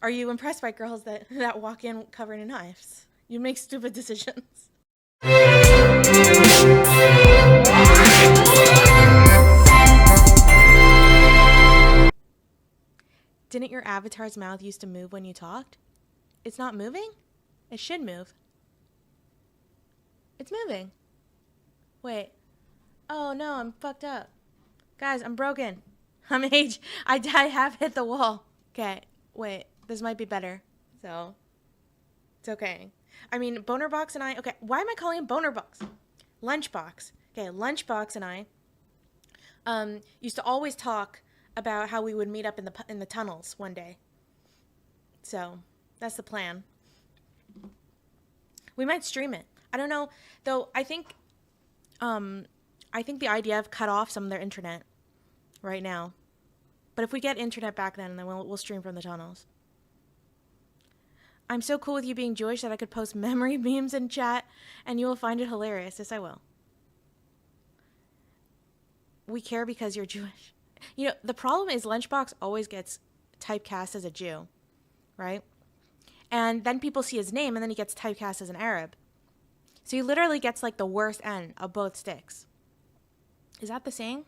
Are you impressed by girls that walk in covered in knives? You make stupid decisions. Didn't your avatar's mouth used to move when you talked? It's not moving? It should move. It's moving. Wait. Oh no, I'm fucked up. Guys, I'm broken. I'm age. I have hit the wall. Okay, wait. This might be better. So, it's okay. I mean, Bonerbox and I. Okay, why am I calling him Bonerbox? Lunchbox. Okay, Lunchbox and I used to always talk about how we would meet up in the tunnels one day. So, that's the plan. We might stream it. I don't know, though. I think the IDF cut off some of their internet right now. But if we get internet back then we'll stream from the tunnels. I'm so cool with you being Jewish that I could post memory memes in chat and you will find it hilarious. Yes, I will. We care because you're Jewish. You know, the problem is Lunchbox always gets typecast as a Jew, right? And then people see his name and then he gets typecast as an Arab. So he literally gets like the worst end of both sticks. Is that the saying?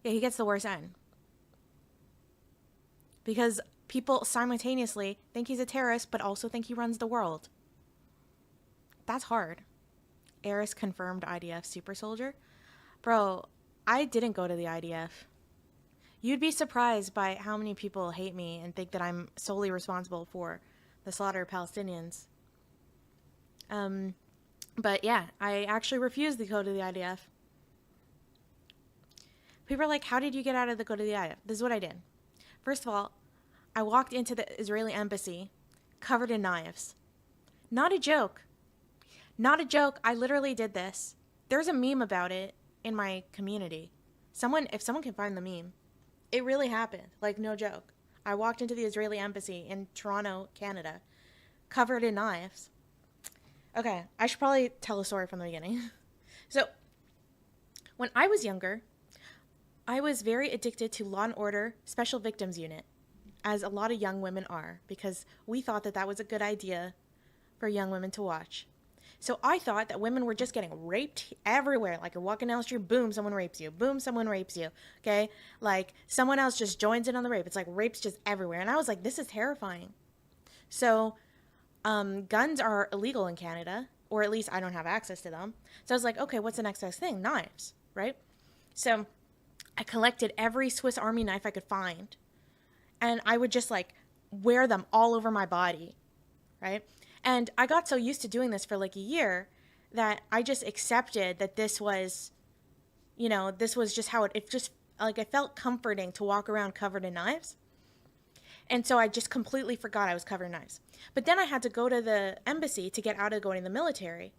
Yeah, he gets the worst end. Because people simultaneously think he's a terrorist, but also think he runs the world. That's hard. Eris confirmed IDF super soldier. Bro, I didn't go to the IDF. You'd be surprised by how many people hate me and think that I'm solely responsible for the slaughter of Palestinians. But yeah, I actually refused to go to the IDF. People are like, how did you get out of the go to the IDF? This is what I did. First of all, I walked into the Israeli embassy covered in knives. Not a joke. Not a joke. I literally did this. There's a meme about it in my community. If someone can find the meme, it really happened. Like, no joke. I walked into the Israeli embassy in Toronto, Canada, covered in knives. Okay, I should probably tell a story from the beginning. So, when I was younger, I was very addicted to Law & Order Special Victims Unit, as a lot of young women are, because we thought that that was a good idea for young women to watch. So I thought that women were just getting raped everywhere. Like, you're walking down the street, boom, someone rapes you. Boom, someone rapes you. Okay? Like, someone else just joins in on the rape. It's like rape's just everywhere. And I was like, this is terrifying. So guns are illegal in Canada, or at least I don't have access to them. So I was like, okay, what's the next best thing? Knives, right? So I collected every Swiss Army knife I could find. And I would just like wear them all over my body, right? And I got so used to doing this for like a year that I just accepted that this was, this was just how it just, like, it felt comforting to walk around covered in knives. And so I just completely forgot I was covered in knives. But then I had to go to the embassy to get out of going to the military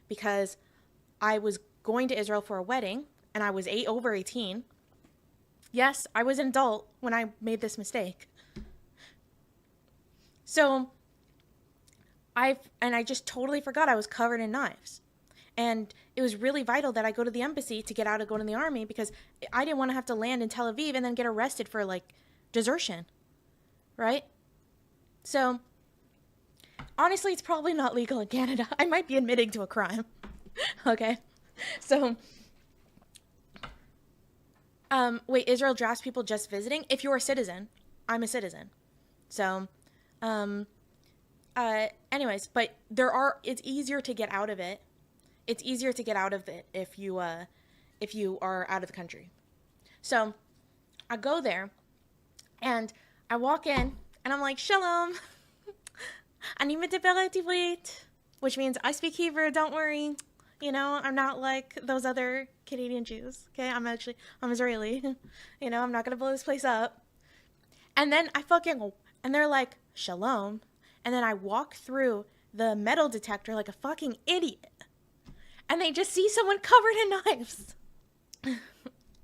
because I was going to Israel for a wedding and I was over 18. Yes, I was an adult when I made this mistake. So I just totally forgot I was covered in knives. And it was really vital that I go to the embassy to get out of going to the army because I didn't want to have to land in Tel Aviv and then get arrested for like desertion. Right? So honestly, it's probably not legal in Canada. I might be admitting to a crime. Okay? So wait, Israel drafts people just visiting? If you're a citizen, I'm a citizen. So, anyways, but it's easier to get out of it. It's easier to get out of it if you are out of the country. So, I go there, and I walk in, and I'm like, Shalom. אני מדברת עברית, which means I speak Hebrew, don't worry. I'm not like those other Canadian Jews, okay? I'm Israeli. I'm not going to blow this place up. And then and they're like, Shalom. And then I walk through the metal detector like a fucking idiot. And they just see someone covered in knives.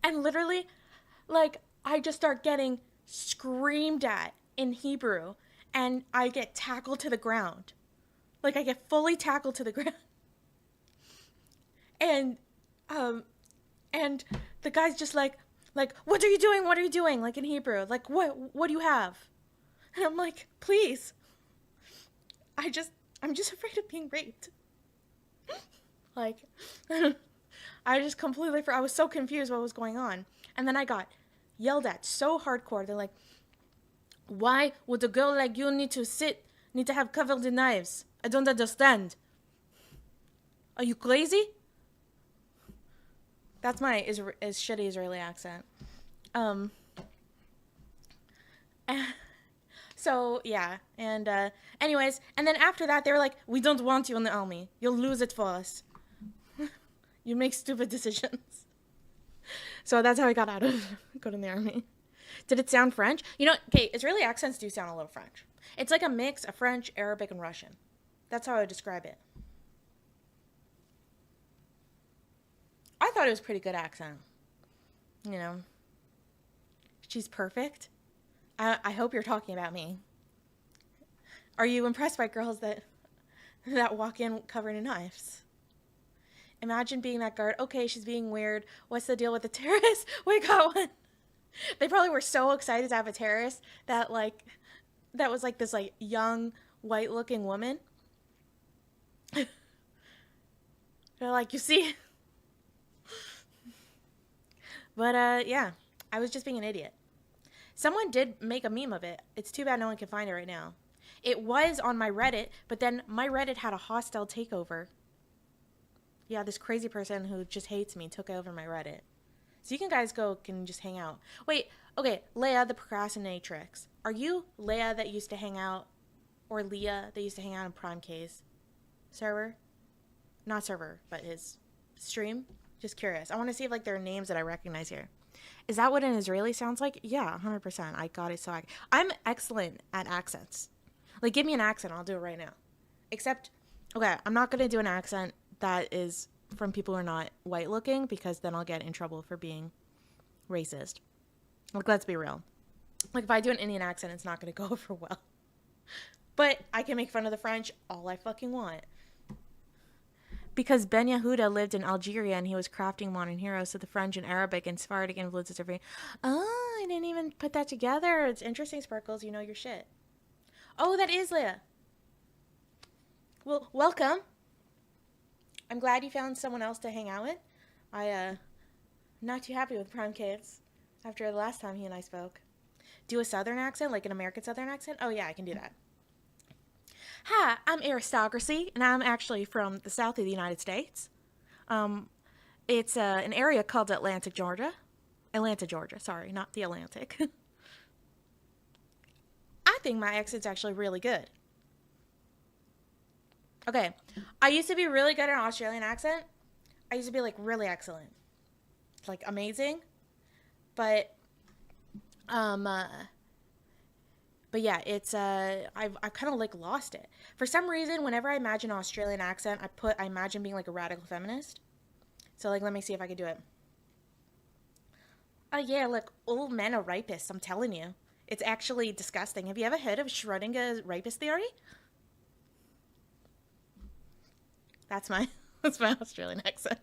And literally, like, I just start getting screamed at in Hebrew. And I get tackled to the ground. Like, I get fully tackled to the ground. And the guy's just like, what are you doing? What are you doing? Like, in Hebrew, like, what do you have? And I'm like, please. I'm just afraid of being raped. Like, I just completely, I was so confused what was going on. And then I got yelled at so hardcore. They're like, why would a girl like you need to have covered in knives? I don't understand. Are you crazy? That's my shitty Israeli accent. So, yeah. And, anyways, and then after that, they were like, we don't want you in the army. You'll lose it for us. You make stupid decisions. So that's how I got out of going to the army. Did it sound French? You know, okay, Israeli accents do sound a little French. It's like a mix of French, Arabic, and Russian. That's how I would describe it. I thought it was a pretty good accent. You know. She's perfect. I hope you're talking about me. Are you impressed by girls that walk in covered in knives? Imagine being that guard. Okay, she's being weird. What's the deal with the terrorist? We got one. They probably were so excited to have a terrorist that was like this like young white looking woman. They're like, you see? But yeah, I was just being an idiot. Someone did make a meme of it. It's too bad no one can find it right now. It was on my Reddit, but then my Reddit had a hostile takeover. Yeah, this crazy person who just hates me took over my Reddit. So you guys can just hang out. Wait, okay, Leia the procrastinatrix. Are you Leia that used to hang out, or Leah that used to hang out in Prime K's server? Not server, but his stream? Just curious. I want to see if there are names that I recognize here. Is that what an Israeli sounds like? Yeah, 100%. I got it. So I'm excellent at accents. Give me an accent. I'll do it right now. Except, okay, I'm not going to do an accent that is from people who are not white looking, because then I'll get in trouble for being racist. Let's be real. If I do an Indian accent, it's not going to go over well. But I can make fun of the French all I fucking want. Because Ben Yehuda lived in Algeria and he was crafting modern heroes, so the French and Arabic and Sephardic influences are very... Oh, I didn't even put that together. It's interesting, Sparkles. You know your shit. Oh, that is Leia. Well, welcome. I'm glad you found someone else to hang out with. I'm not too happy with Prime Kids after the last time he and I spoke. Do a Southern accent, like an American Southern accent? Oh, yeah, I can do that. Hi, I'm Aristocracy, and I'm actually from the south of the United States. It's an area called Atlanta, Georgia. Sorry, not the Atlantic. I think my accent's actually really good. Okay, I used to be really good at an Australian accent. I used to be really excellent, amazing. But yeah, it's I've kind of lost it. For some reason, whenever I imagine an Australian accent, I imagine being a radical feminist. So let me see if I can do it. Oh yeah, all men are rapists, I'm telling you. It's actually disgusting. Have you ever heard of Schrodinger's rapist theory? That's my Australian accent.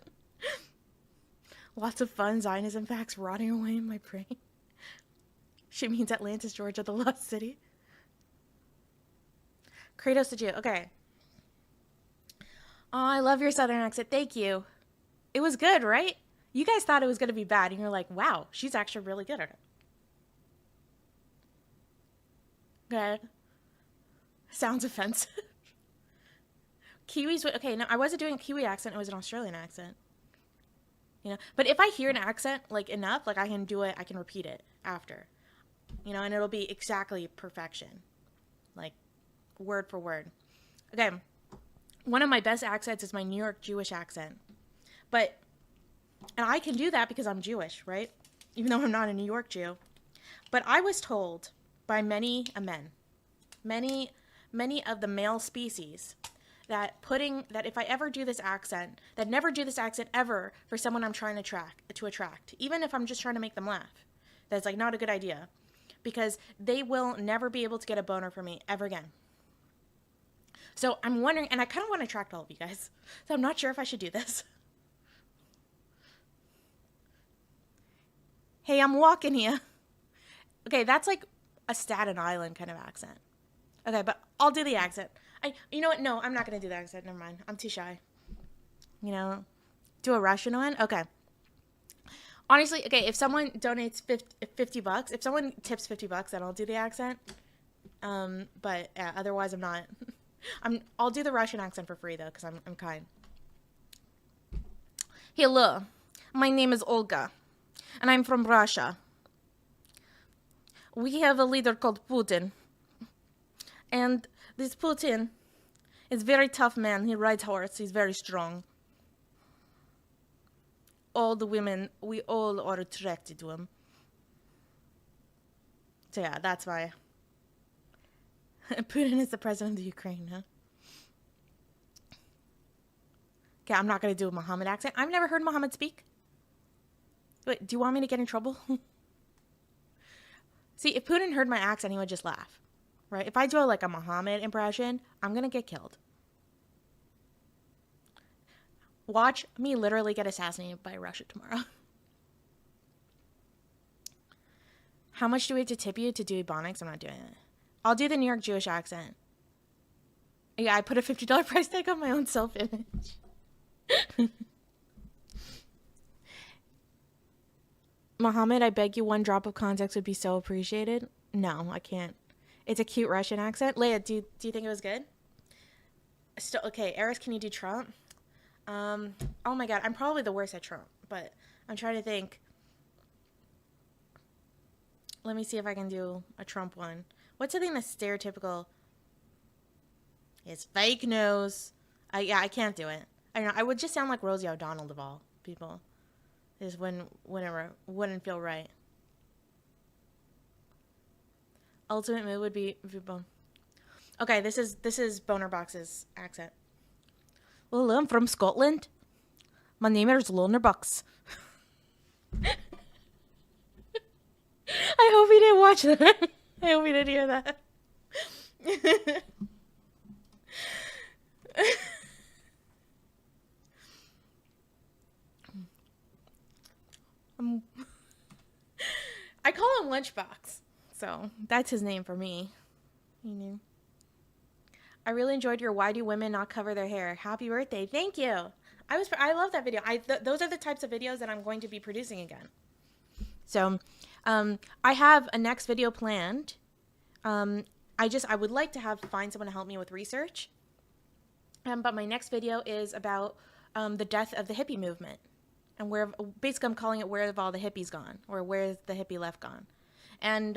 Lots of fun Zionism facts rotting away in my brain. She means Atlantis, Georgia, the lost city. Kratos the Jew. Okay. Oh, I love your Southern accent. Thank you. It was good, right? You guys thought it was going to be bad, and you're like, wow, she's actually really good at it. Okay. Sounds offensive. Kiwis, okay, no, I wasn't doing a Kiwi accent. It was an Australian accent. But if I hear an accent, enough, I can do it, I can repeat it after. And it'll be exactly perfection. Word for word. Okay. One of my best accents is my New York Jewish accent. And I can do that because I'm Jewish, right? Even though I'm not a New York Jew. But I was told by many of the male species that if I ever do this accent, that never do this accent ever for someone I'm trying to attract, even if I'm just trying to make them laugh. That's not a good idea, because they will never be able to get a boner from me ever again. So I'm wondering, and I kind of want to attract all of you guys, so I'm not sure if I should do this. Hey, I'm walking here. Okay, that's a Staten Island kind of accent. Okay, but I'll do the accent. You know what? No, I'm not gonna do the accent. Never mind. I'm too shy. You know, do a Russian one. Okay. Honestly, okay. If someone donates $50, if someone tips $50, then I'll do the accent. But yeah, otherwise I'm not. I'll do the Russian accent for free though, because I'm kind. Hello, my name is Olga, and I'm from Russia. We have a leader called Putin, and this Putin is a very tough man. He rides horse. He's very strong. All the women, we all are attracted to him. So yeah, that's why. Putin is the president of Ukraine, huh? Okay, I'm not going to do a Muhammad accent. I've never heard Muhammad speak. Wait, do you want me to get in trouble? See, if Putin heard my accent, he would just laugh. Right? If I do like a Muhammad impression, I'm going to get killed. Watch me literally get assassinated by Russia tomorrow. How much do we have to tip you to do Ebonics? I'm not doing it. I'll do the New York Jewish accent. Yeah, I put a $50 price tag on my own self-image. Mohammed, I beg you, one drop of context would be so appreciated. No, I can't. It's a cute Russian accent. Leia, do you think it was good? Still, okay, Eris, can you do Trump? Oh my god, I'm probably the worst at Trump, but I'm trying to think. Let me see if I can do a Trump one. What's something that's stereotypical? It's fake news. Yeah, I can't do it. I don't know. I would just sound like Rosie O'Donnell of all people. Just wouldn't feel right. Ultimate move would be bone. Okay, this is Boner Box's accent. Well, I'm from Scotland. My name is Loner Box. I hope he didn't watch that. I hope he didn't hear that. I call him Lunchbox, so that's his name for me. You know. I really enjoyed your "Why do women not cover their hair?" Happy birthday! Thank you. I love that video. Those are the types of videos that I'm going to be producing again. So, I have a next video planned. I would like to find someone to help me with research. But my next video is about the death of the hippie movement. And basically I'm calling it "Where have all the hippies gone?" or "Where's the hippie left gone?" And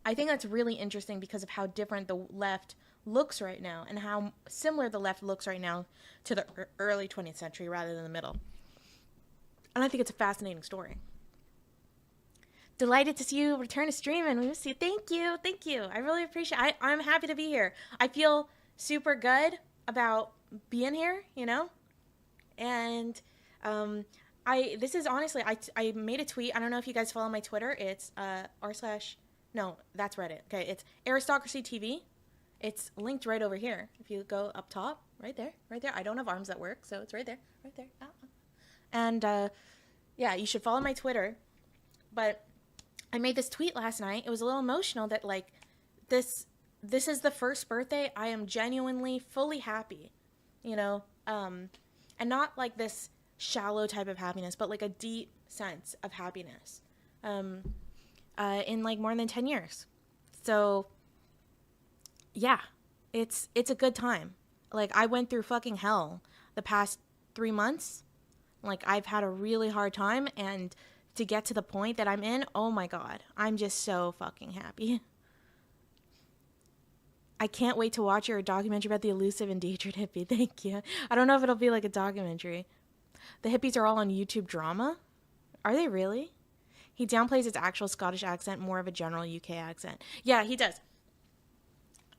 I think that's really interesting because of how different the left looks right now and how similar the left looks right now to the early 20th century rather than the middle. And I think it's a fascinating story. Delighted to see you return to streaming. We miss you. Thank you. Thank you. I really appreciate it. I'm happy to be here. I feel super good about being here, you know? And this is honestly, I made a tweet. I don't know if you guys follow my Twitter. It's no, that's Reddit. Okay, it's Aristocracy TV. It's linked right over here. If you go up top, right there. I don't have arms that work, so it's right there. And yeah, you should follow my Twitter. But I made this tweet last night. It was a little emotional that like this is the first birthday I am genuinely fully happy, you know, and not like this shallow type of happiness, but like a deep sense of happiness in like more than 10 years. So yeah, it's a good time. Like I went through fucking hell the past 3 months. Like I've had a really hard time, and to get to the point that I'm in, oh my god, I'm just so fucking happy. I can't wait to watch your documentary about the elusive endangered hippie. Thank you. I don't know if it'll be like a documentary. The hippies are all on YouTube Drama? Are they really? He downplays its actual Scottish accent, more of a general UK accent. Yeah, he does.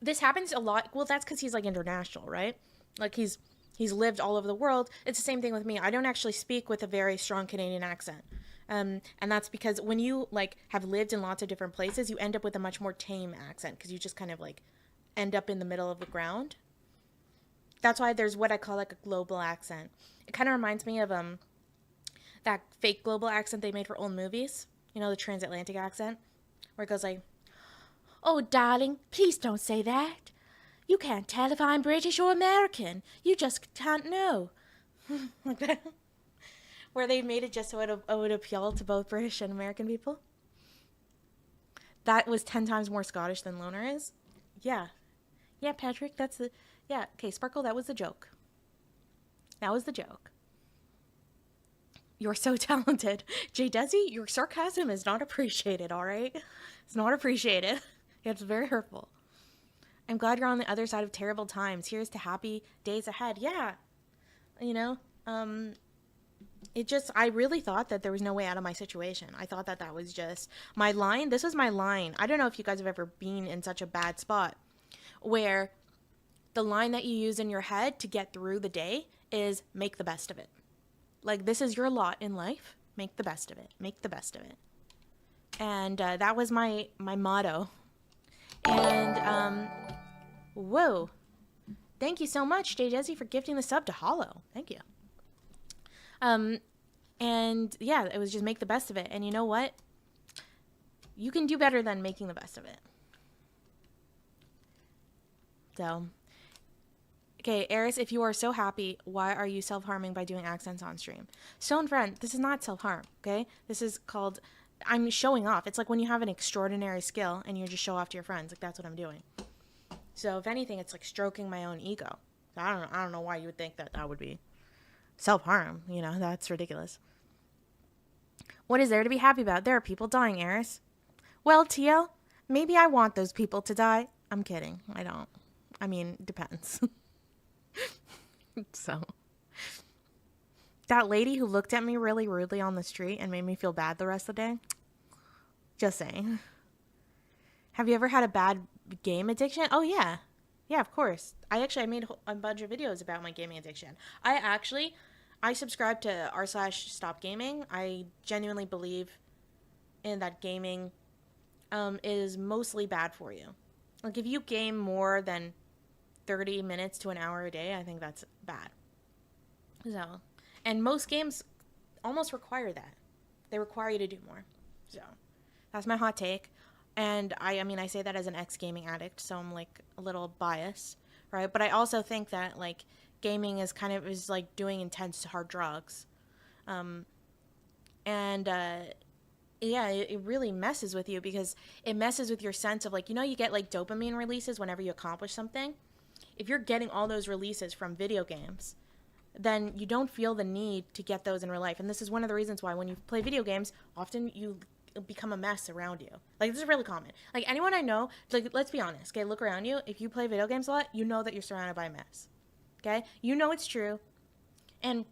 This happens a lot. Well, that's because he's like international, right? Like he's lived all over the world. It's the same thing with me. I don't actually speak with a very strong Canadian accent. And that's because when you like have lived in lots of different places, you end up with a much more tame accent because you just kind of like end up in the middle of the ground. That's why there's what I call like a global accent. It kind of reminds me of that fake global accent they made for old movies. You know, the transatlantic accent, where it goes like, Oh, darling, please don't say that. You can't tell if I'm British or American. You just can't know. Like that. Where they made it just so it would appeal to both British and American people. That was 10 times more Scottish than Loner is. Yeah. Yeah, Patrick, that's the... Yeah, okay, Sparkle, that was the joke. That was the joke. You're so talented. Jay Desi, your sarcasm is not appreciated, all right? It's not appreciated. It's very hurtful. I'm glad you're on the other side of terrible times. Here's to happy days ahead. Yeah. You know, I really thought that there was no way out of my situation. I thought that that was just my line. This was my line. I don't know if you guys have ever been in such a bad spot where the line that you use in your head to get through the day is make the best of it. Like, this is your lot in life. Make the best of it. Make the best of it. And that was my motto. And, whoa. Thank you so much, Jay Jesse, for gifting the sub to Hollow. Thank you. And yeah, it was just make the best of it. And you know what? You can do better than making the best of it. So, okay, Eris, if you are so happy, why are you self-harming by doing accents on stream? Stone friend, this is not self-harm, okay? This is called, I'm showing off. It's like when you have an extraordinary skill and you just show off to your friends. Like, that's what I'm doing. So, if anything, it's like stroking my own ego. I don't know why you would think that that would be self-harm. You know, that's ridiculous. What is there to be happy about? There are people dying, Eris. Well, TL, maybe I want those people to die. I'm kidding. I don't. I mean, depends. So, that lady who looked at me really rudely on the street and made me feel bad the rest of the day. Just saying. Have you ever had a bad game addiction? Oh, yeah. Yeah, of course. I made a bunch of videos about my gaming addiction. I subscribe to r/stopgaming. I genuinely believe in that gaming is mostly bad for you. Like, if you game more than 30 minutes to an hour a day, I think that's bad. So, and most games almost require that. They require you to do more. So, that's my hot take. And I mean, I say that as an ex-gaming addict, so I'm like a little biased, right? But I also think that like gaming is like doing intense hard drugs. Yeah, it really messes with you because it messes with your sense of like, you know, you get like dopamine releases whenever you accomplish something. If you're getting all those releases from video games, then you don't feel the need to get those in real life. And this is one of the reasons why when you play video games, often you become a mess around you. Like, this is really common. Like, anyone I know, like, let's be honest, okay? Look around you. If you play video games a lot, you know that you're surrounded by a mess, okay? You know it's true. And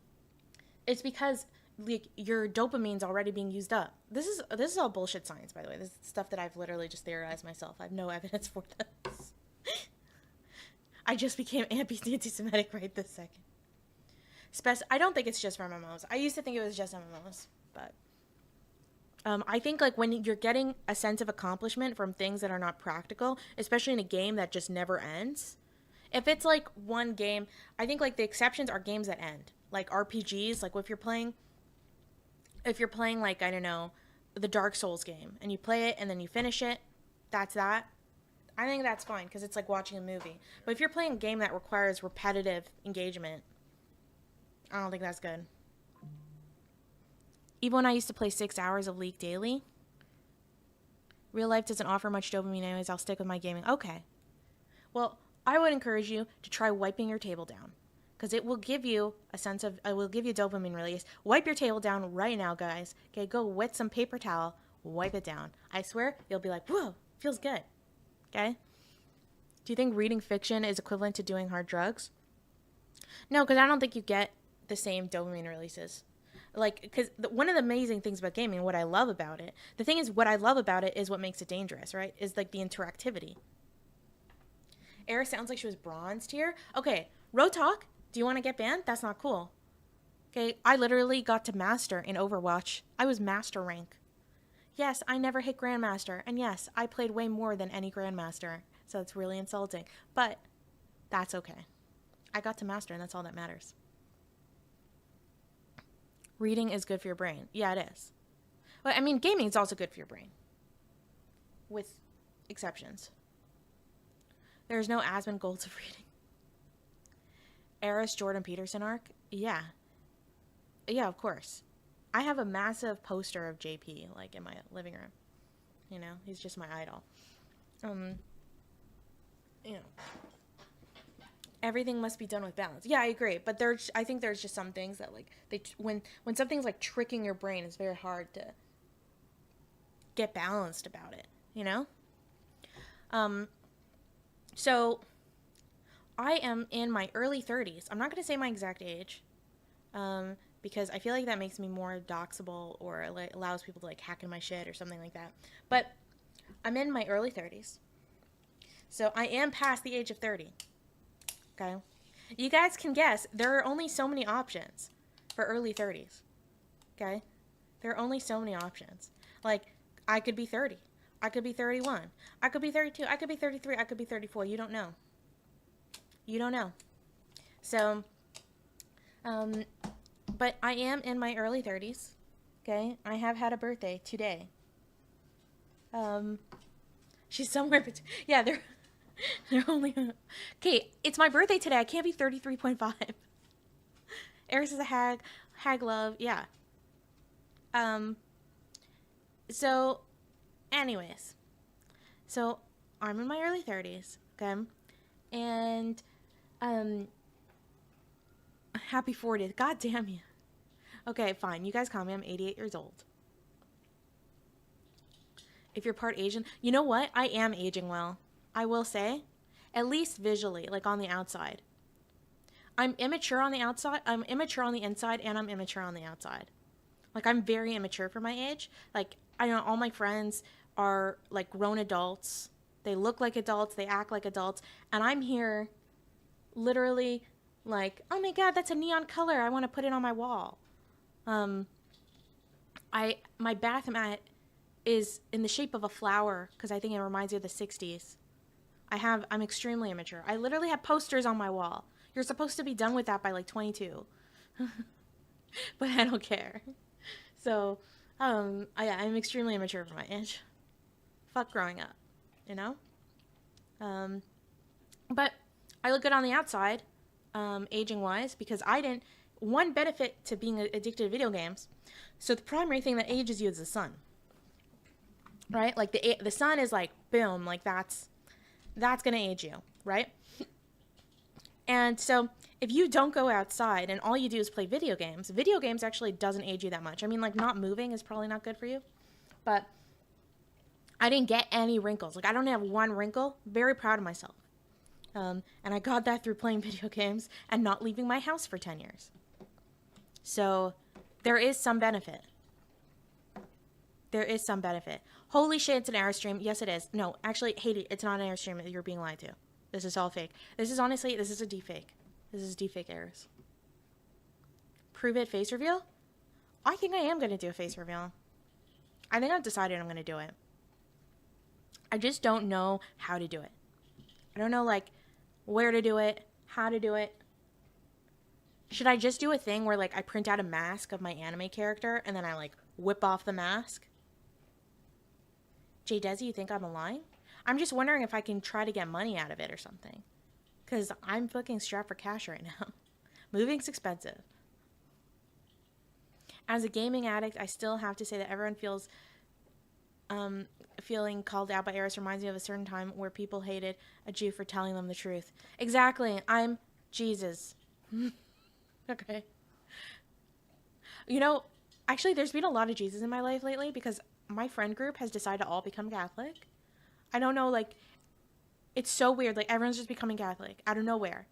it's because like your dopamine's already being used up. This is all bullshit science, by the way. This is stuff that I've literally just theorized myself. I have no evidence for this. I just became anti-Semitic right this second. I don't think it's just for MMOs. I used to think it was just MMOs, but I think like when you're getting a sense of accomplishment from things that are not practical, especially in a game that just never ends. If it's like one game, I think like the exceptions are games that end, like RPGs. Like if you're playing like, I don't know, the Dark Souls game, and you play it and then you finish it, that's that. I think that's fine because it's like watching a movie. But if you're playing a game that requires repetitive engagement, I don't think that's good. Even when I used to play 6 hours of League daily, real life doesn't offer much dopamine anyways. I'll stick with my gaming. Okay. Well, I would encourage you to try wiping your table down because it will give you it will give you dopamine release. Wipe your table down right now, guys. Okay, go wet some paper towel, wipe it down. I swear, you'll be like, whoa, feels good. Okay? Do you think reading fiction is equivalent to doing hard drugs? No, because I don't think you get the same dopamine releases. Like, because one of the amazing things about gaming, what I love about it, the thing is, what I love about it is what makes it dangerous, right? Is like the interactivity. Era sounds like she was bronzed here. Okay, Road Talk, do you want to get banned? That's not cool. Okay, I literally got to master in Overwatch. I was master rank. Yes, I never hit Grandmaster, and yes, I played way more than any Grandmaster, so it's really insulting. But that's okay. I got to master, and that's all that matters. Reading is good for your brain. Yeah, it is. But I mean, gaming is also good for your brain. With exceptions. There's no Asmund Golds of reading. Eris Jordan Peterson arc? Yeah. Yeah, of course. I have a massive poster of JP, like, in my living room. You know, he's just my idol. You know, everything must be done with balance. Yeah, I agree. But I think there's just some things that, like, when something's, like, tricking your brain, it's very hard to get balanced about it, you know? So I am in my early 30s. I'm not going to say my exact age, because I feel like that makes me more doxable, or allows people to, like, hack in my shit or something like that. But I'm in my early 30s. So I am past the age of 30. Okay? You guys can guess, there are only so many options for early 30s. Okay? There are only so many options. Like, I could be 30. I could be 31. I could be 32. I could be 33. I could be 34. You don't know. You don't know. So, but I am in my early 30s. Okay? I have had a birthday today. She's somewhere between. Yeah, they're only. Okay, it's my birthday today. I can't be 33.5. Eris is a hag. Hag love. Yeah. So, anyways. So, I'm in my early 30s. Okay? And, happy 40th. God damn you. Okay, fine. You guys call me. I'm 88 years old. If you're part Asian, you know what? I am aging well. I will say, at least visually, like on the outside. I'm immature on the outside. I'm immature on the inside, and I'm immature on the outside. Like, I'm very immature for my age. Like, I know all my friends are, like, grown adults. They look like adults. They act like adults. And I'm here literally like, oh my God, that's a neon color. I want to put it on my wall. My bath mat is in the shape of a flower because I think it reminds me of the 60s. I'm extremely immature. I literally have posters on my wall. You're supposed to be done with that by like 22. But I don't care. So, I'm extremely immature for my age. Fuck growing up, you know? But I look good on the outside, aging-wise, because one benefit to being addicted to video games, so the primary thing that ages you is the sun. Right? Like, the sun is like, boom, like that's going to age you, right? And so if you don't go outside and all you do is play video games actually doesn't age you that much. I mean, like, not moving is probably not good for you. But I didn't get any wrinkles. Like, I don't have one wrinkle. Very proud of myself. And I got that through playing video games and not leaving my house for 10 years. So there is some benefit. There is some benefit. Holy shit, it's an Airstream. Yes, it is. No, actually, Haiti, it's not an Airstream. You're being lied to. This is all fake. This is a deepfake. This is deepfake errors. Prove it face reveal? I think I am going to do a face reveal. I think I've decided I'm going to do it. I just don't know how to do it. I don't know, like, where to do it, how to do it. Should I just do a thing where, like, I print out a mask of my anime character and then I, like, whip off the mask? Jay Desi, you think I'm lying? I'm just wondering if I can try to get money out of it or something. Because I'm fucking strapped for cash right now. Moving's expensive. As a gaming addict, I still have to say that everyone feeling called out by Eris reminds me of a certain time where people hated a Jew for telling them the truth. Exactly. I'm Jesus. Okay. You know, actually, there's been a lot of Jesus in my life lately because my friend group has decided to all become Catholic. I don't know, like, it's so weird. Like, everyone's just becoming Catholic out of nowhere.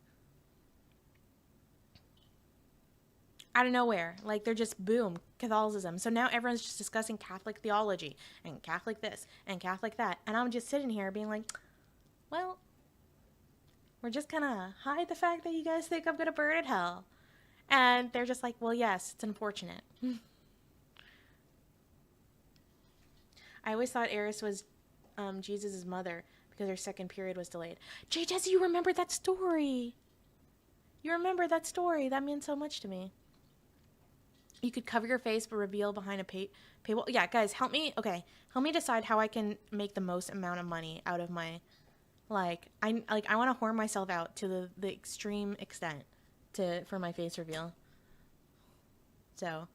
Out of nowhere. Like, they're just, boom, Catholicism. So now everyone's just discussing Catholic theology and Catholic this and Catholic that. And I'm just sitting here being like, well, we're just gonna hide the fact that you guys think I'm gonna burn in hell. And they're just like, well, yes, it's unfortunate. I always thought Eris was Jesus' mother because her second period was delayed. Jay Jesse, you remember that story. You remember that story. That means so much to me. You could cover your face but reveal behind a paywall. Yeah, guys, help me. Okay, help me decide how I can make the most amount of money out of my I want to whore myself out to the extreme extent for my face reveal. So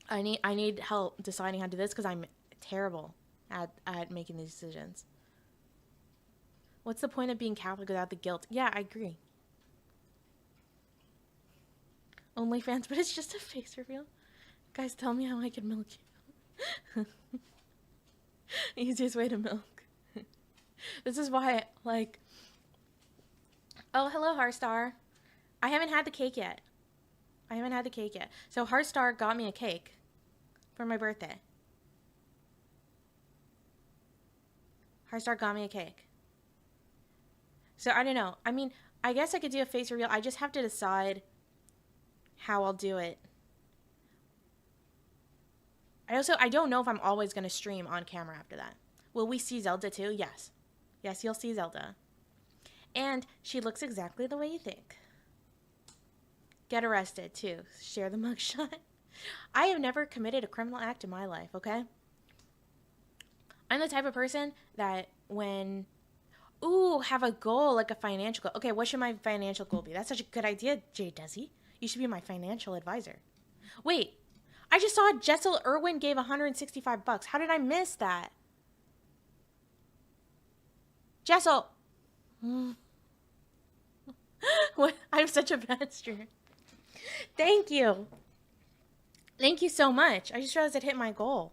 I need help deciding how to do this because I'm terrible at making these decisions. What's the point of being Catholic without the guilt? Yeah, I agree. OnlyFans, but it's just a face reveal. Guys, tell me how I can milk you. Easiest way to milk. This is why, oh, hello, Heartstar. I haven't had the cake yet. So Heartstar got me a cake for my birthday. Heartstar got me a cake. So I don't know. I mean, I guess I could do a face reveal. I just have to decide how I'll do it. I don't know if I'm always going to stream on camera after that. Will we see Zelda too? Yes. Yes, you'll see Zelda. And she looks exactly the way you think. Get arrested too. Share the mugshot. I have never committed a criminal act in my life, okay? I'm the type of person that have a goal, like a financial goal. Okay, what should my financial goal be? That's such a good idea, Jay Desi. You should be my financial advisor. Wait, I just saw Jessel Irwin gave $165. How did I miss that? Jessel. What? I'm such a bad streamer. Thank you. Thank you so much. I just realized I'd hit my goal.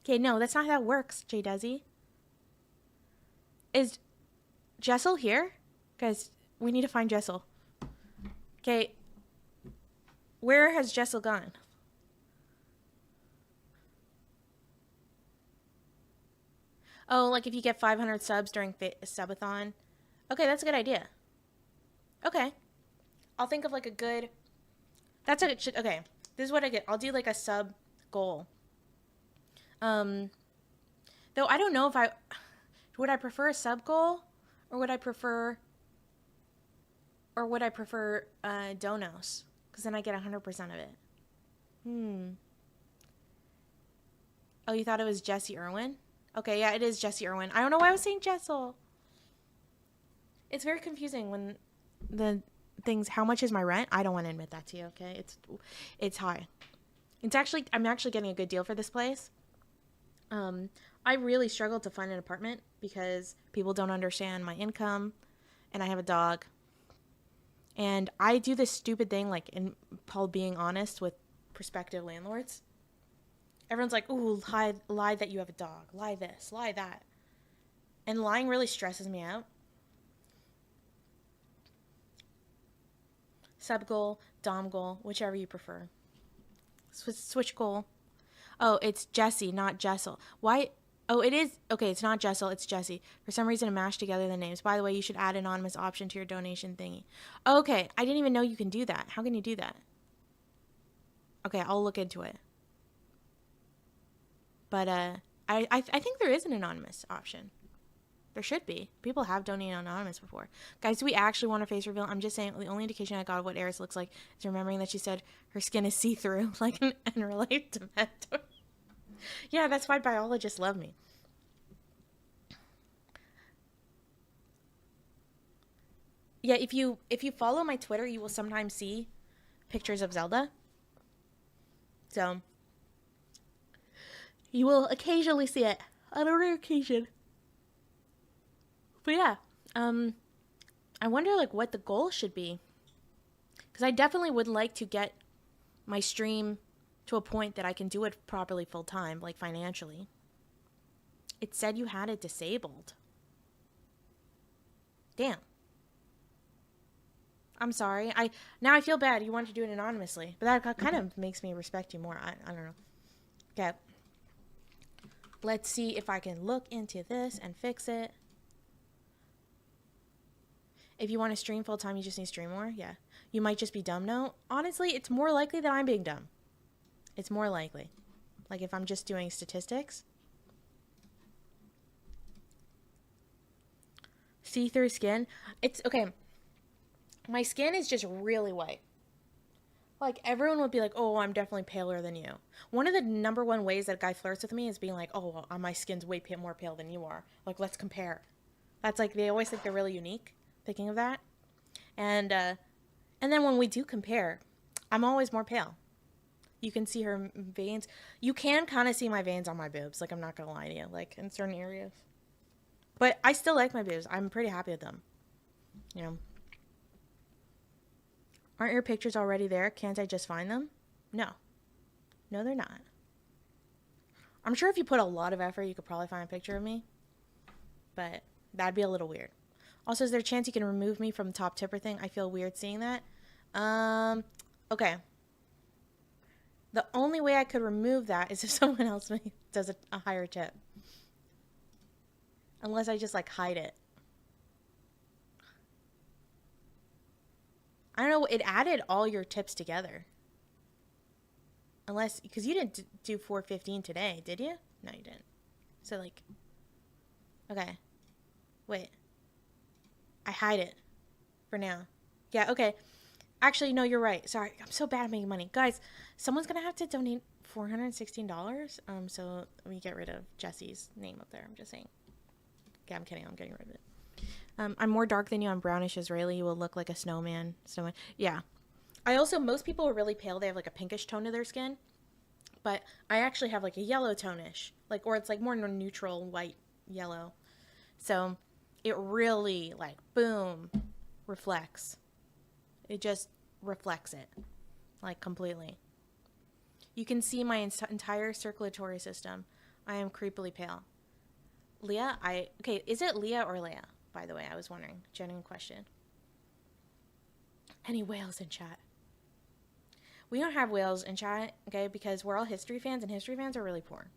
Okay, no, that's not how it works, Jay Desi. Is Jessel here? Guys, we need to find Jessel. Okay. Where has Jessel gone? Oh, like if you get 500 subs during subathon. Okay, that's a good idea. Okay. I'll think of like a good... Okay, this is what I get. I'll do like a sub goal. Though I don't know if would I prefer a sub goal or would I prefer donos? Because then I get 100% of it. Oh, you thought it was Jesse Irwin? Okay, yeah, it is Jesse Irwin. I don't know why I was saying Jessel. It's very confusing when the things, how much is my rent? I don't want to admit that to you, okay? It's high. I'm actually getting a good deal for this place. I really struggled to find an apartment because people don't understand my income and I have a dog. And I do this stupid thing, like in Paul being honest with prospective landlords. Everyone's like, ooh, lie that you have a dog. Lie this, lie that. And lying really stresses me out. Sub goal, dom goal, whichever you prefer. Switch goal. Oh, it's Jesse, not Jessel. Why? Oh, it is. Okay, it's not Jessel, it's Jesse. For some reason, I mashed together the names. By the way, you should add anonymous option to your donation thingy. Okay, I didn't even know you can do that. How can you do that? Okay, I'll look into it. But I think there is an anonymous option. There should be. People have donated anonymous before. Guys, do we actually want a face reveal? I'm just saying, the only indication I got of what Eris looks like is remembering that she said her skin is see-through, like an unrelated Dementor. Yeah, that's why biologists love me. Yeah, if you follow my Twitter, you will sometimes see pictures of Zelda. So, you will occasionally see it on a rare occasion. But yeah, I wonder like what the goal should be. Because I definitely would like to get my stream to a point that I can do it properly full time, like financially. It said you had it disabled. Damn. I'm sorry. Now I feel bad. You wanted to do it anonymously. But that kind of makes me respect you more. I don't know. Okay. Let's see if I can look into this and fix it. If you want to stream full time, you just need to stream more. Yeah. You might just be dumb. No. Honestly, it's more likely that I'm being dumb. It's more likely. Like if I'm just doing statistics. See-through skin. It's okay. My skin is just really white. Like, everyone would be like, oh, I'm definitely paler than you. One of the number one ways that a guy flirts with me is being like, oh, well, my skin's way more pale than you are. Like, let's compare. That's like, they always think they're really unique, thinking of that. And then when we do compare, I'm always more pale. You can see her veins. You can kind of see my veins on my boobs. Like, I'm not going to lie to you. Like, in certain areas. But I still like my boobs. I'm pretty happy with them. You know. Aren't your pictures already there? Can't I just find them? No. No, they're not. I'm sure if you put a lot of effort, you could probably find a picture of me. But that'd be a little weird. Also, is there a chance you can remove me from the top tipper thing? I feel weird seeing that. Okay. The only way I could remove that is if someone else does a higher tip. Unless I just, like, hide it. I don't know. It added all your tips together. Unless, because you didn't do 415 today, did you? No, you didn't. So, like, okay. Wait. I hide it for now. Yeah, okay. Actually, no, you're right. Sorry. I'm so bad at making money. Guys, someone's going to have to donate $416. So let me get rid of Jesse's name up there. I'm just saying. Okay, I'm kidding. I'm getting rid of it. I'm more dark than you. I'm brownish Israeli. You will look like a snowman. Yeah. Most people are really pale. They have like a pinkish tone to their skin. But I actually have like a yellow tone-ish. Like, or it's like more neutral white yellow. So it really, like, boom, reflects. It just reflects it, like, completely. You can see my entire circulatory system. I am creepily pale. Leah, okay, is it Leah or Leah, by the way? I was wondering. Genuine question. Any whales in chat? We don't have whales in chat, okay, because we're all history fans, and history fans are really poor.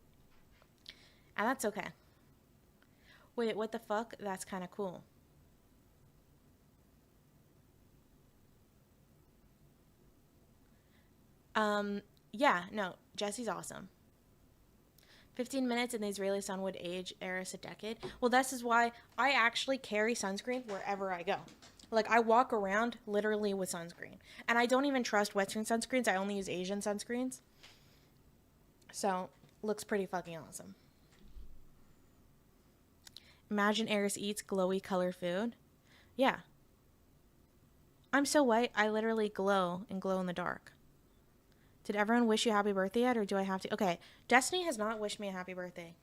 And that's okay. Wait, what the fuck? That's kind of cool. Yeah, no, Jesse's awesome. 15 minutes and the Israeli sun would age Eris a decade. Well, this is why I actually carry sunscreen wherever I go. Like, I walk around literally with sunscreen. And I don't even trust Western sunscreens. I only use Asian sunscreens. So, looks pretty fucking awesome. Imagine Eris eats glowy colored food. Yeah. I'm so white, I literally glow and glow in the dark. Did everyone wish you happy birthday yet, or do I have to? Okay, Destiny has not wished me a happy birthday.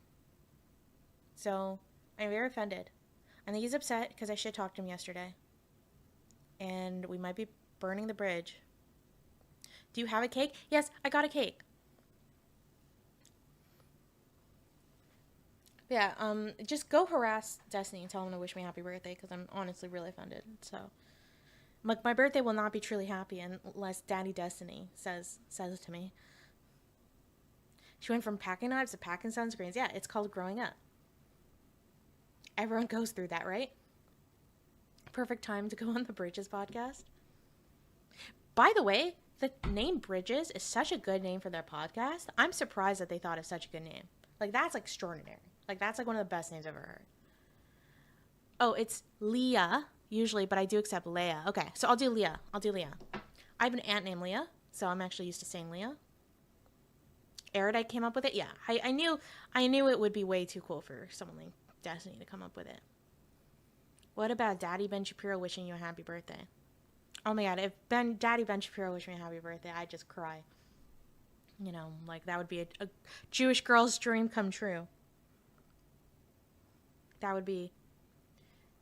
So, I'm very offended. I think he's upset because I shit-talked him yesterday. And we might be burning the bridge. Do you have a cake? Yes, I got a cake. Yeah, just go harass Destiny and tell him to wish me a happy birthday because I'm honestly really offended. So, my birthday will not be truly happy unless Daddy Destiny says to me. She went from packing knives to packing sunscreens. Yeah, it's called growing up. Everyone goes through that, right? Perfect time to go on the Bridges podcast. By the way, the name Bridges is such a good name for their podcast. I'm surprised that they thought of such a good name. Like, that's extraordinary. Like, that's like one of the best names I've ever heard. Oh, it's Leah, usually, but I do accept Leia. Okay, so I'll do Leah. I have an aunt named Leah, so I'm actually used to saying Leah. Erudite came up with it? Yeah, I knew it would be way too cool for someone like Destiny to come up with it. What about Daddy Ben Shapiro wishing you a happy birthday? Oh my god, if Daddy Ben Shapiro wished me a happy birthday, I'd just cry. You know, like, that would be a Jewish girl's dream come true. That would be...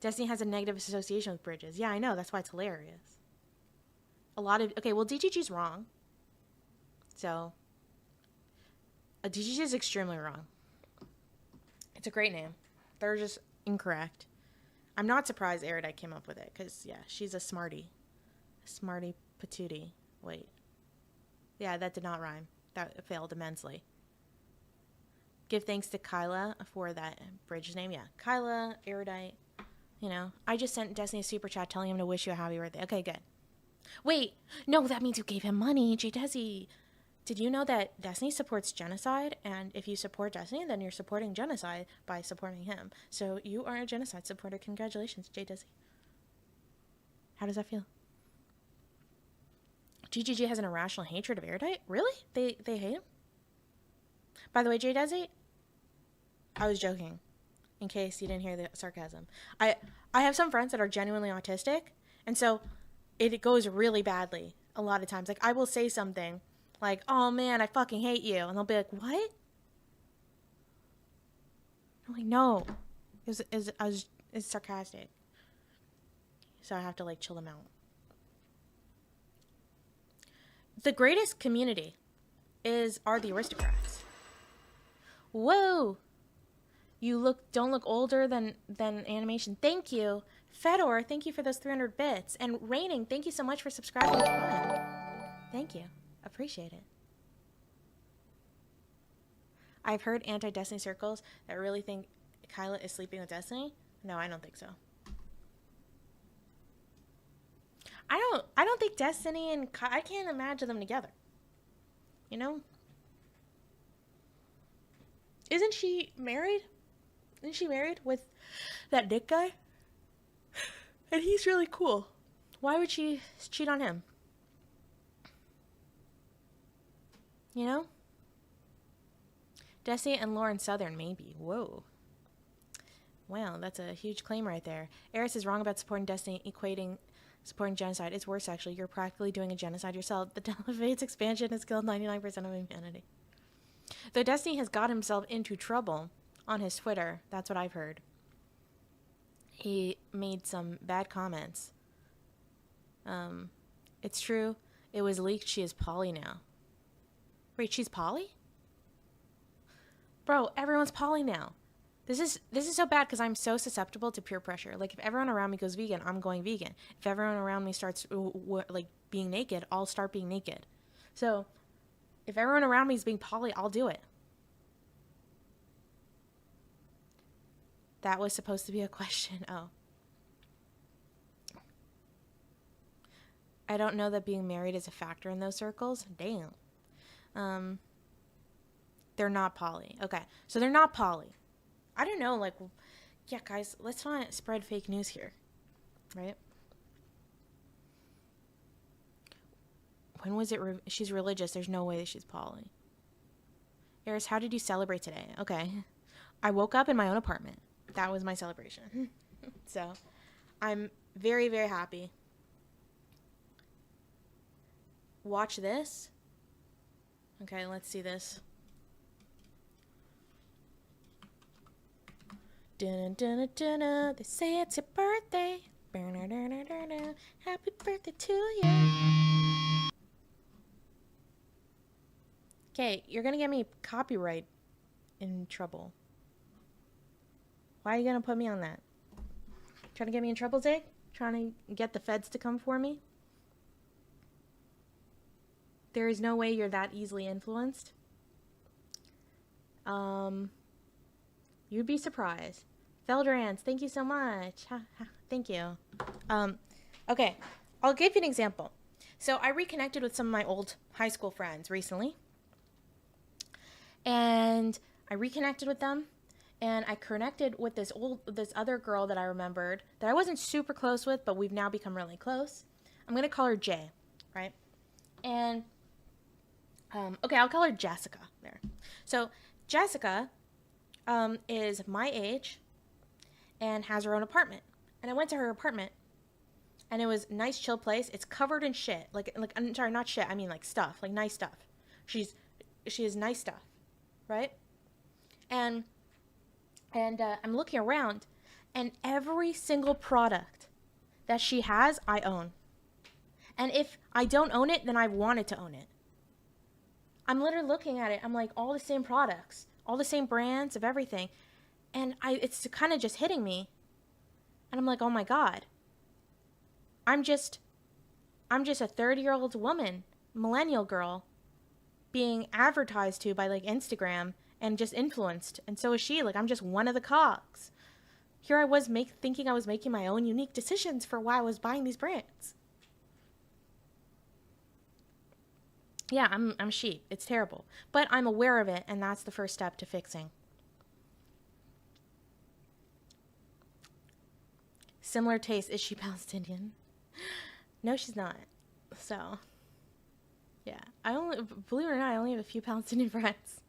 Destiny has a negative association with Bridges. Yeah, I know. That's why it's hilarious. Okay, well, DGG's wrong. So, DGG is extremely wrong. It's a great name. They're just incorrect. I'm not surprised Erudite came up with it, because, yeah, she's a smarty. A smarty patootie. Wait. Yeah, that did not rhyme. That failed immensely. Give thanks to Kyla for that Bridges name. Yeah, Kyla, Erudite. You know, I just sent Destiny a super chat telling him to wish you a happy birthday. Okay, good. Wait, no, that means you gave him money, J Desi. Did you know that Destiny supports genocide? And if you support Destiny, then you're supporting genocide by supporting him. So you are a genocide supporter. Congratulations, J Desi. How does that feel? GGG has an irrational hatred of Erudite? Really? They hate him? By the way, J Desi, I was joking. In case you didn't hear the sarcasm. I have some friends that are genuinely autistic, and so it goes really badly a lot of times. Like, I will say something like, oh man, I fucking hate you. And they'll be like, what? I'm like, no. It's sarcastic. So I have to, like, chill them out. The greatest community are the aristocrats. Whoa! You don't look older than animation. Thank you. Fedor, thank you for those 300 bits. And Raining, thank you so much for subscribing to Prime. Thank you. Appreciate it. I've heard anti-Destiny circles that really think Kyla is sleeping with Destiny. No, I don't think so. I don't think Destiny and I can't imagine them together. You know? Isn't she married? Isn't she married with that Nick guy? And he's really cool. Why would she cheat on him? You know? Destiny and Lauren Southern, maybe. Whoa. Wow, that's a huge claim right there. Eris is wrong about supporting Destiny, supporting genocide. It's worse, actually. You're practically doing a genocide yourself. The Telefate's expansion has killed 99% of humanity. Though Destiny has got himself into trouble on his Twitter, that's what I've heard. He made some bad comments. It's true. It was leaked. She is poly now. Wait, she's poly? Bro, everyone's poly now. This is so bad because I'm so susceptible to peer pressure. Like, if everyone around me goes vegan, I'm going vegan. If everyone around me starts like being naked, I'll start being naked. So, if everyone around me is being poly, I'll do it. That was supposed to be a question. Oh. I don't know that being married is a factor in those circles. Damn. They're not poly. Okay, so they're not poly. I don't know, like, yeah, guys, let's not spread fake news here, right? When was it? She's religious. There's no way that she's poly. Eris, how did you celebrate today? Okay, I woke up in my own apartment. That was my celebration. So, I'm very, very happy. Watch this. Okay, let's see this. Dun, dun, dun, dun, dun. They say it's your birthday. Happy birthday to you. Okay, you're gonna get me copyright in trouble. Why are you gonna put me on that? Trying to get me in trouble, Zig? Trying to get the feds to come for me? There is no way you're that easily influenced. You'd be surprised. Feldrans, thank you so much. Thank you. Okay, I'll give you an example. So I reconnected with some of my old high school friends recently. And I reconnected with them. And I connected with this other girl that I remembered that I wasn't super close with, but we've now become really close. I'm going to call her Jay, right? And, okay, I'll call her Jessica there. So Jessica is my age and has her own apartment. And I went to her apartment, and it was a nice, chill place. It's covered in shit. Like I'm sorry, not shit. I mean, like, stuff, like nice stuff. She has nice stuff, right? And I'm looking around, and every single product that she has, I own. And if I don't own it, then I wanted to own it. I'm literally looking at it. I'm like, all the same products, all the same brands of everything. And it's kind of just hitting me. And I'm like, oh my God. I'm just a 30-year-old woman, millennial girl, being advertised to by, like, Instagram and just influenced. And so is she. Like, I'm just one of the cogs. Here I was thinking I was making my own unique decisions for why I was buying these brands. Yeah, I'm sheep. It's terrible. But I'm aware of it, and that's the first step to fixing. Similar taste. Is she Palestinian? No, she's not. So, believe it or not, I only have a few Palestinian friends.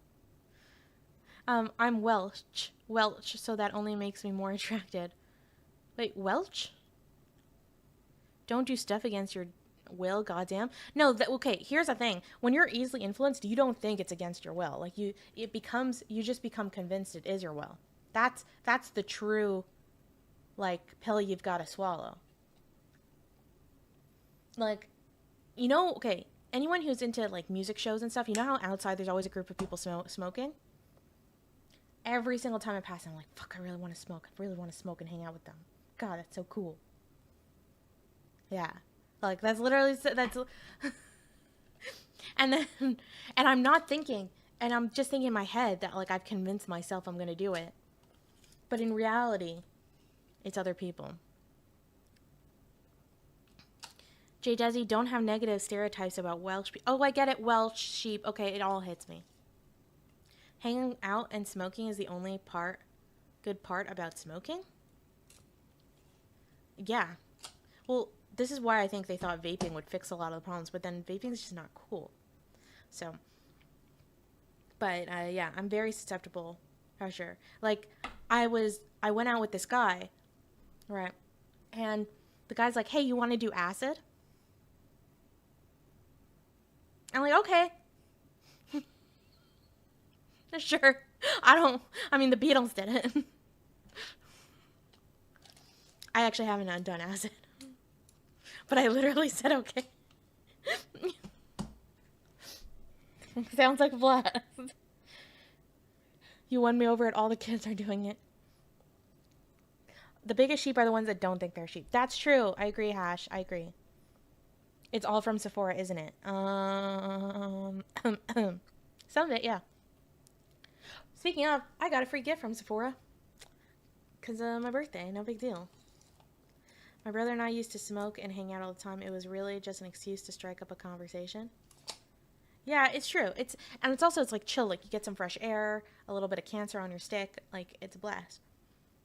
I'm Welsh, so that only makes me more attracted. Wait, Welsh? Don't do stuff against your will, goddamn. No, okay, here's the thing. When you're easily influenced, you don't think it's against your will. Like you just become convinced it is your will. That's the true, like, pill you've got to swallow. Like, okay, anyone who's into, like, music shows and stuff, you know how outside there's always a group of people smoking? Every single time I pass them, I'm like, fuck, I really want to smoke. I really want to smoke and hang out with them. God, that's so cool. Yeah. Like, that's literally, that's, and then, and I'm not thinking, and I'm just thinking in my head that, like, I've convinced myself I'm going to do it. But in reality, it's other people. Jay Desi, don't have negative stereotypes about Welsh people. Oh, I get it, Welsh sheep. Okay, it all hits me. Hanging out and smoking is the only good part about smoking? Yeah. Well, this is why I think they thought vaping would fix a lot of the problems, but then vaping is just not cool. So, but yeah, I'm very susceptible, for sure. Like, I went out with this guy, right? And the guy's like, hey, you want to do acid? I'm like, okay. Sure. I mean, the Beatles did it. I actually haven't done acid. But I literally said okay. Sounds like a blast. You won me over at all the kids are doing it. The biggest sheep are the ones that don't think they're sheep. That's true. I agree, Hash. I agree. It's all from Sephora, isn't it? Some of it, yeah. Speaking of, I got a free gift from Sephora. Because my birthday, no big deal. My brother and I used to smoke and hang out all the time. It was really just an excuse to strike up a conversation. Yeah, it's true. It's also like chill. Like, you get some fresh air, a little bit of cancer on your stick. Like, it's a blast.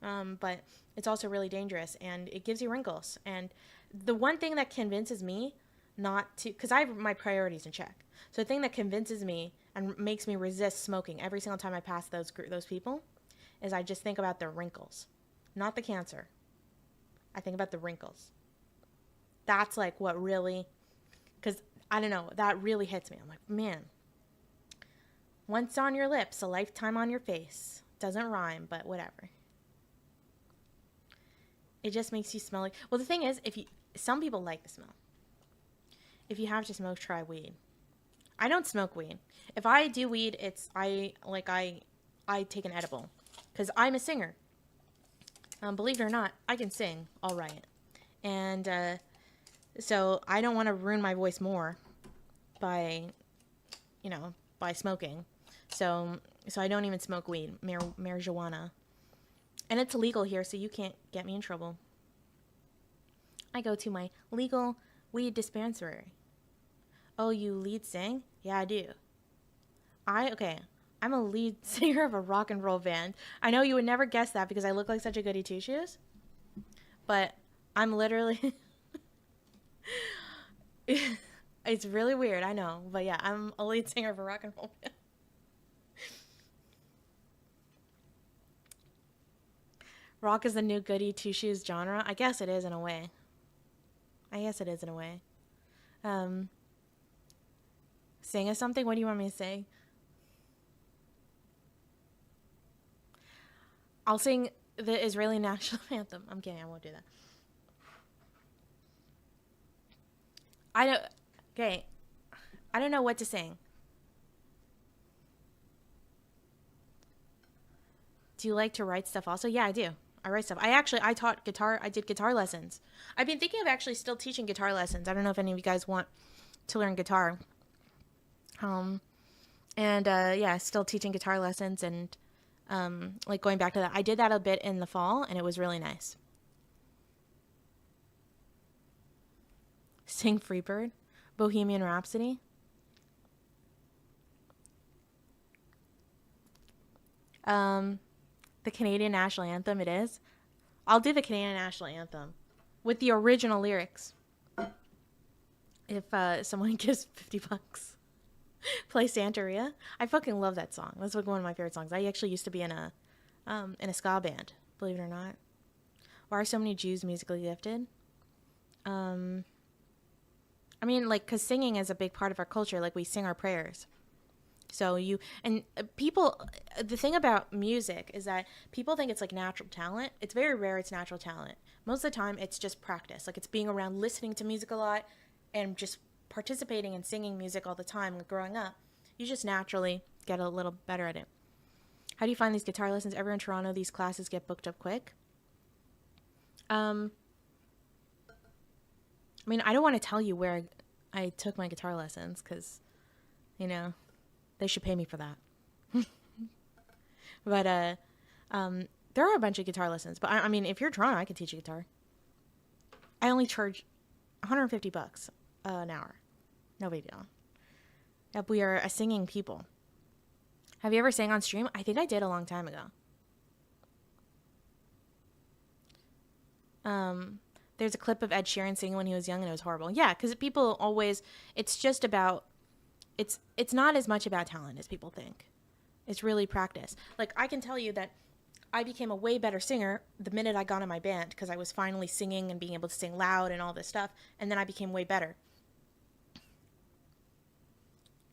But it's also really dangerous, and it gives you wrinkles. And the one thing that convinces me not to, because I have my priorities in check. So the thing that convinces me and makes me resist smoking every single time I pass those people is I just think about the wrinkles, not the cancer. I think about the wrinkles. That's like what really, because I don't know, that really hits me. I'm like, man, once on your lips, a lifetime on your face. Doesn't rhyme, but whatever. It just makes you smell like, well, the thing is, some people like the smell. If you have to smoke, try weed. I don't smoke weed. If I do weed, I take an edible, because I'm a singer. Believe it or not, I can sing all right, and so I don't want to ruin my voice more by smoking. So I don't even smoke weed, marijuana, and it's illegal here, so you can't get me in trouble. I go to my legal weed dispensary. Oh, you lead sing? Yeah, I do. I'm a lead singer of a rock and roll band. I know you would never guess that because I look like such a goody two-shoes. But I'm literally... It's really weird, I know. But yeah, I'm a lead singer of a rock and roll band. Rock is the new goody two-shoes genre? I guess it is in a way. Sing us something? What do you want me to say? I'll sing the Israeli national anthem. I'm kidding, I won't do that. I don't know what to sing. Do you like to write stuff also? Yeah, I do. I write stuff. I taught guitar. I did guitar lessons. I've been thinking of actually still teaching guitar lessons. I don't know if any of you guys want to learn guitar. Yeah, still teaching guitar lessons and like going back to that. I did that a bit in the fall, and it was really nice. Sing Freebird, Bohemian Rhapsody. The Canadian National Anthem, it is. I'll do the Canadian National Anthem with the original lyrics. If someone gives $50. Play Santeria. I fucking love that song. That's like one of my favorite songs. I actually used to be in a ska band, believe it or not. Why are so many Jews musically gifted? I mean, like, because singing is a big part of our culture. Like, we sing our prayers. So people, the thing about music is that people think it's like natural talent. It's very rare it's natural talent. Most of the time, it's just practice. Like, it's being around listening to music a lot and just participating and singing music all the time, like growing up. You just naturally get a little better at it. How do you find these guitar lessons? Ever in Toronto, these classes get booked up quick. I mean, I don't want to tell you where I took my guitar lessons because, you know, they should pay me for that. But there are a bunch of guitar lessons. But I mean, if you're Toronto, I could teach you guitar. I only charge $150 an hour. No big deal. Yep, we are a singing people. Have you ever sang on stream? I think I did a long time ago. There's a clip of Ed Sheeran singing when he was young and it was horrible. Yeah, because people always, it's just about, it's not as much about talent as people think. It's really practice. Like, I can tell you that I became a way better singer the minute I got in my band because I was finally singing and being able to sing loud and all this stuff. And then I became way better.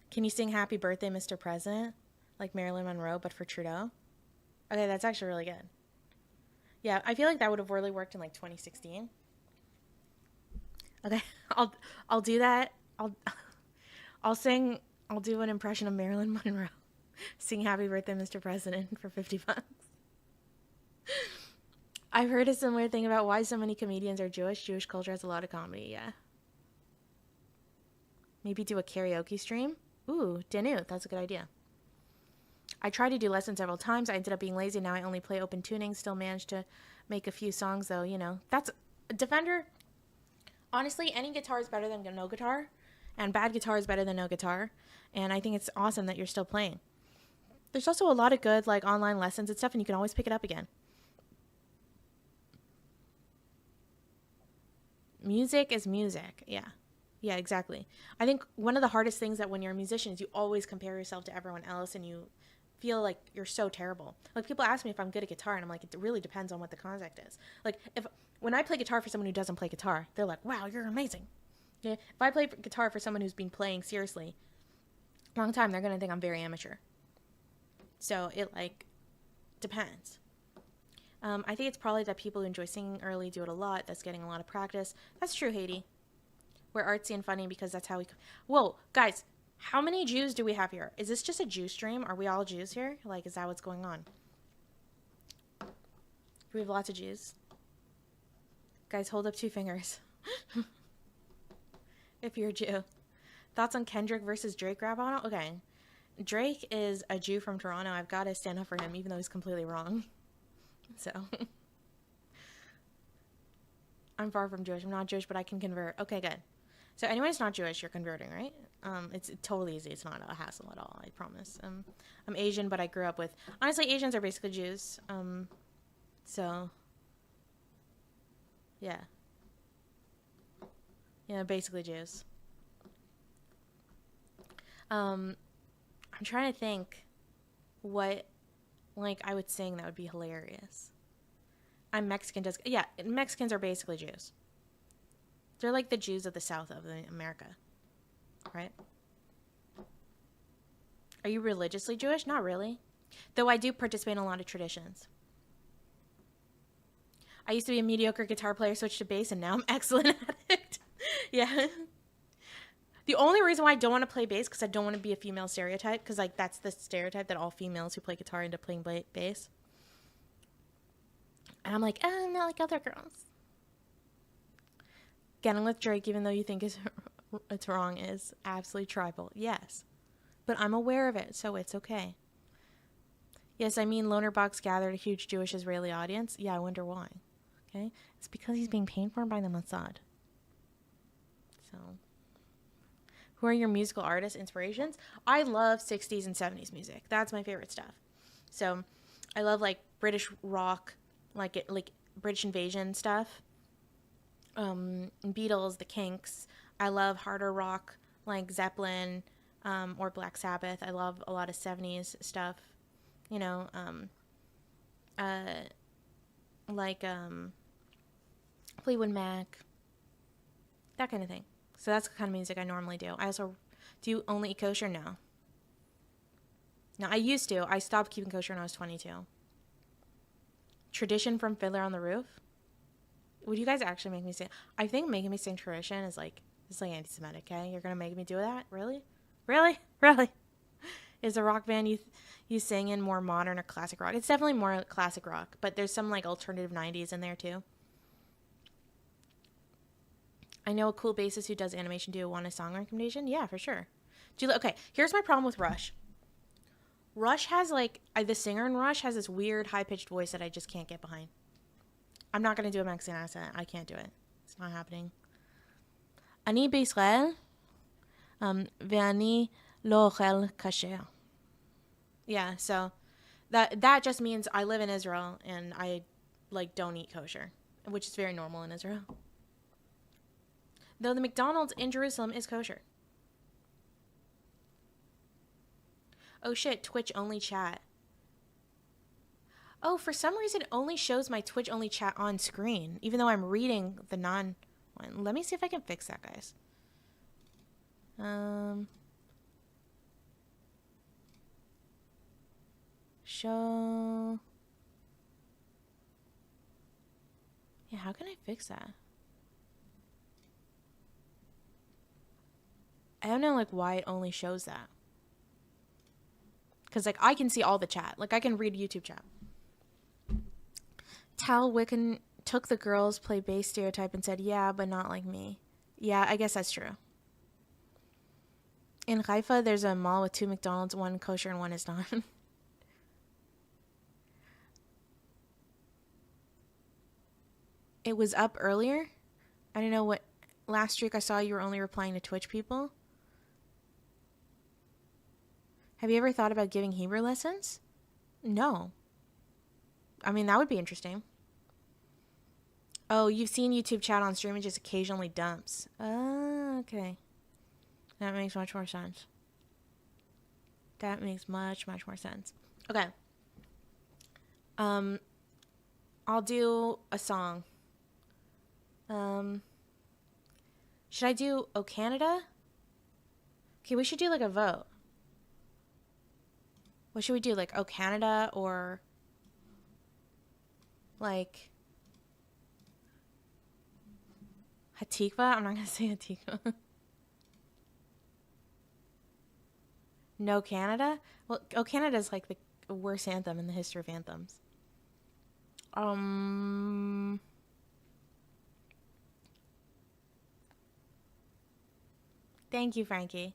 Can you sing Happy Birthday, Mr. President? Like Marilyn Monroe, but for Trudeau? Okay, that's actually really good. Yeah, I feel like that would have really worked in like 2016. Okay, I'll do that. I'll do an impression of Marilyn Monroe. Sing Happy Birthday, Mr. President for $50. I've heard a similar thing about why so many comedians are Jewish. Jewish culture has a lot of comedy, yeah. Maybe do a karaoke stream? Ooh, Danute, that's a good idea. I tried to do lessons several times. I ended up being lazy. Now I only play open tuning. Still managed to make a few songs, though, you know. That's Defender. Honestly, any guitar is better than no guitar. And bad guitar is better than no guitar. And I think it's awesome that you're still playing. There's also a lot of good, like, online lessons and stuff, and you can always pick it up again. Music is music. Yeah. Yeah, exactly. I think one of the hardest things that when you're a musician is you always compare yourself to everyone else and you feel like you're so terrible. Like, people ask me if I'm good at guitar and I'm like, it really depends on what the context is. Like, when I play guitar for someone who doesn't play guitar, they're like, wow, you're amazing. Yeah. If I play guitar for someone who's been playing seriously a long time, they're going to think I'm very amateur. So it, like, depends. I think it's probably that people who enjoy singing early do it a lot. That's getting a lot of practice. That's true, Haiti. We're artsy and funny because that's how we... Whoa, guys, how many Jews do we have here? Is this just a Jew stream? Are we all Jews here? Like, is that what's going on? We have lots of Jews. Guys, hold up 2 fingers. If you're a Jew. Thoughts on Kendrick versus Drake rap battle? Okay. Drake is a Jew from Toronto. I've got to stand up for him, even though he's completely wrong. So... I'm far from Jewish. I'm not Jewish, but I can convert. Okay, good. So anyone who's not Jewish, you're converting, right? It's totally easy. It's not a hassle at all, I promise. I'm Asian, but I grew up with... Honestly, Asians are basically Jews. So... Yeah. Yeah, basically Jews. I'm trying to think what, like, I would sing that would be hilarious. I'm Mexican. Yeah, Mexicans are basically Jews. They're like the Jews of the South of America, right? Are you religiously Jewish? Not really. Though I do participate in a lot of traditions. I used to be a mediocre guitar player, switched to bass, and now I'm excellent at it. Yeah. The only reason why I don't want to play bass because I don't want to be a female stereotype, because like that's the stereotype that all females who play guitar end up playing bass. And I'm like, oh, I'm not like other girls. Getting with Drake, even though you think it's wrong, is absolutely tribal. Yes. But I'm aware of it, so it's okay. Yes, I mean, Loner Box gathered a huge Jewish-Israeli audience. Yeah, I wonder why. Okay? It's because he's being paid for by the Mossad. So, who are your musical artists, inspirations? I love 60s and 70s music. That's my favorite stuff. So, I love, like, British rock, like British Invasion stuff. Beatles, the Kinks. I love harder rock, like Zeppelin, or Black Sabbath. I love a lot of 70s stuff, you know, like Fleetwood Mac, that kind of thing. So that's the kind of music I normally do. I also do only eat kosher now. No, I used to. I stopped keeping kosher when I was 22. Tradition from Fiddler on the Roof. Would you guys actually make me sing? I think making me sing tradition is like, it's like anti-Semitic, okay? You're going to make me do that? Really? Really? Really? Is a rock band you sing in more modern or classic rock? It's definitely more classic rock, but there's some like alternative 90s in there too. I know a cool bassist who does animation. Do you want a song recommendation? Yeah, for sure. Okay, here's my problem with Rush. Rush has like, the singer in Rush has this weird high-pitched voice that I just can't get behind. I'm not going to do a Mexican accent. I can't do it. It's not happening. אני בישראל, ואני לא אוכל כשר. Yeah, so that just means I live in Israel and I like don't eat kosher, which is very normal in Israel. Though the McDonald's in Jerusalem is kosher. Oh shit, Twitch only chat. Oh, for some reason it only shows my Twitch only chat on screen, even though I'm reading the non one. Let me see if I can fix that, guys. Show. Yeah, how can I fix that? I don't know like why it only shows that. Because like I can see all the chat. Like I can read YouTube chat. Tal Wiccan took the girls play bass stereotype and said, yeah, but not like me. Yeah, I guess that's true. In Haifa, there's a mall with 2 McDonald's, one kosher and one is not. It was up earlier. I don't know what. Last streak I saw you were only replying to Twitch people. Have you ever thought about giving Hebrew lessons? No. I mean, that would be interesting. Oh, you've seen YouTube chat on stream and just occasionally dumps. Oh, okay. That makes much more sense. That makes much, much more sense. Okay. I'll do a song. Should I do O Canada? Okay, we should do like a vote. What should we do? Like O Canada or like Hatikva? I'm not gonna say Hatikva. No Canada? Well, O Canada is like the worst anthem in the history of anthems. Thank you, Frankie.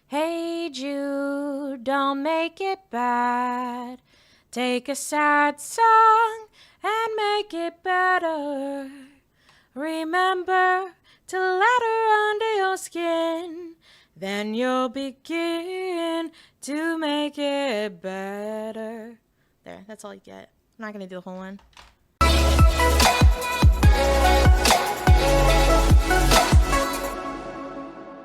Hey Jude, don't make it bad. Take a sad song and make it better. Remember to let her under your skin. Then you'll begin to make it better. There, that's all you get. I'm not going to do the whole one.